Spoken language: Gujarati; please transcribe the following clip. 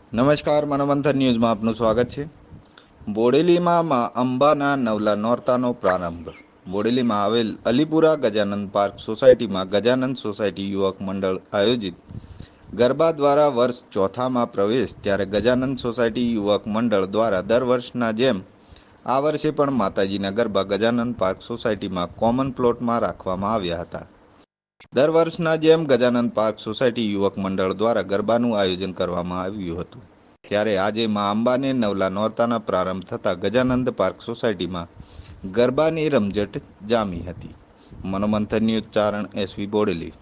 નમસ્કાર, મનોમંથન ન્યૂઝમાં આપનું સ્વાગત છે. બોડેલીમાં મા અંબાના નવલા નોરતાનો પ્રારંભ. બોડેલીમાં આવેલ અલીપુરા ગજાનંદ પાર્ક સોસાયટીમાં ગજાનંદ સોસાયટી યુવક મંડળ આયોજિત ગરબા દ્વારા વર્ષ ચોથામાં પ્રવેશ. ત્યારે ગજાનંદ સોસાયટી યુવક મંડળ દ્વારા દર વર્ષના જેમ આ વર્ષે પણ માતાજીના ગરબા ગજાનંદ પાર્ક સોસાયટીમાં કોમન પ્લોટમાં રાખવામાં આવ્યા હતા. દર વર્ષના જેમ ગજાનંદ પાર્ક સોસાયટી યુવક મંડળ દ્વારા ગરબાનું આયોજન કરવામાં આવ્યું હતું. ત્યારે આજે મા અંબાને નવલા નોરતાના પ્રારંભ થતાં ગજાનંદ પાર્ક સોસાયટીમાં ગરબાની રમઝટ જામી હતી. મનોમંથન ન્યૂઝ ચારણ એસવી બોડેલી.